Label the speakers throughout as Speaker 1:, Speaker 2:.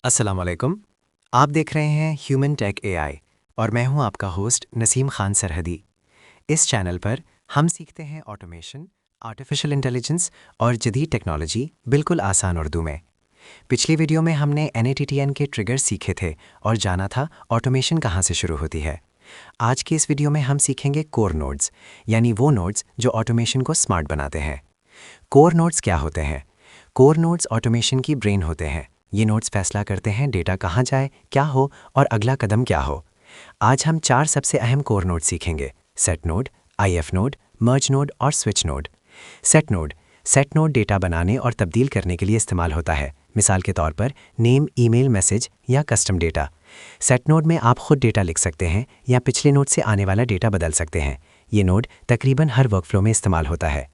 Speaker 1: अस्सलाम वालेकुम। आप देख रहे हैं ह्यूमन टेक एआई और मैं हूं आपका होस्ट नसीम खान सरहदी। इस चैनल पर हम सीखते हैं ऑटोमेशन, आर्टिफिशियल इंटेलिजेंस और जदीद टेक्नोलॉजी बिल्कुल आसान उर्दू में। पिछली वीडियो में हमने एनएटीटीएन के ट्रिगर्स सीखे थे और जाना था ऑटोमेशन कहां से शुरू होती है। आज की इस वीडियो में हम सीखेंगे कोर नोड्स, यानी वो नोड्स जो ऑटोमेशन को स्मार्ट बनाते हैं। कोर नोड्स क्या होते हैं? कोर नोड्स ऑटोमेशन की ब्रेन होते हैं। ये नोड्स फैसला करते हैं डेटा कहाँ जाए, क्या हो और अगला कदम क्या हो। आज हम 4 सबसे अहम कोर नोड सीखेंगे: set node, IF node, merge node और switch node. Set node data बनाने और तब्दील करने के लिए इस्तेमाल होता है। मिसाल के तौर पर नेम, ईमेल, मैसेज या कस्टम डेटा। सेट नोड में आप खुद डेटा लिख सकते हैं या पिछले नोड से आने वाला डेटा बदल सकते हैं। ये नोड तकरीबन हर वर्कफ्लो में इस्तेमाल होता है।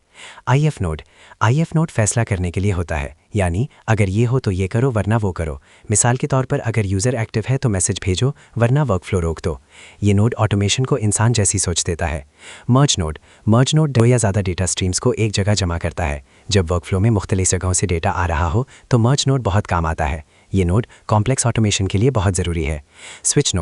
Speaker 1: आईएफ नोड फैसला करने के लिए होता है, यानी अगर ये हो तो ये करो वरना वो करो। मिसाल के तौर पर अगर यूज़र एक्टिव है तो मैसेज भेजो वरना वर्कफ्लो रोक दो। ये नोड ऑटोमेशन को इंसान जैसी सोच देता है। मर्ज नोड 2 या ज़्यादा डेटा स्ट्रीम्स को एक जगह जमा करता है। जब वर्कफ्लो में मुख्तलिफ जगहों से डेटा आ रहा हो तो मर्ज नोड बहुत काम आता है। ये नोड कॉम्प्लेक्स ऑटोमेशन के लिए बहुत ज़रूरी है। स्विच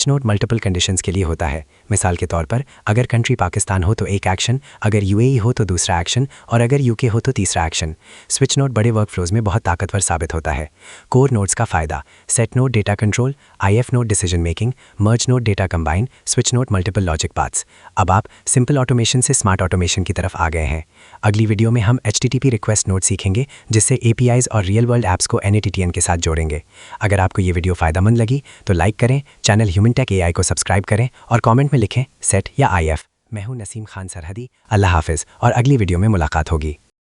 Speaker 1: नोड मल्टीपल कंडीशंस के लिए होता है। मिसाल के तौर पर अगर कंट्री पाकिस्तान हो तो एक एक्शन, अगर यूएई हो तो दूसरा एक्शन और अगर यूके हो तो तीसरा एक्शन। स्विच नोड बड़े वर्कफ्लोज में बहुत ताकतवर साबित होता है। कोर नोड्स का फ़ायदा: set node data control, if node decision making, merge node data combine, switch node multiple logic paths. अब आप सिंपल ऑटोमेशन से स्मार्ट ऑटोमेशन की तरफ आ गए हैं। अगली वीडियो में हम HTTP रिक्वेस्ट नोड सीखेंगे, जिससे APIs और रियल वर्ल्ड ऐप्स को NATTN के साथ जोड़ेंगे। अगर आपको ये वीडियो फ़ायदेमंद लगी तो लाइक करें, चैनल ह्यूमन टेक एआई को सब्सक्राइब करें और कमेंट में लिखें सेट या आईएफ। मैं हूं नसीम खान सरहदी। अल्लाह हाफिज़ और अगली वीडियो में मुलाकात होगी।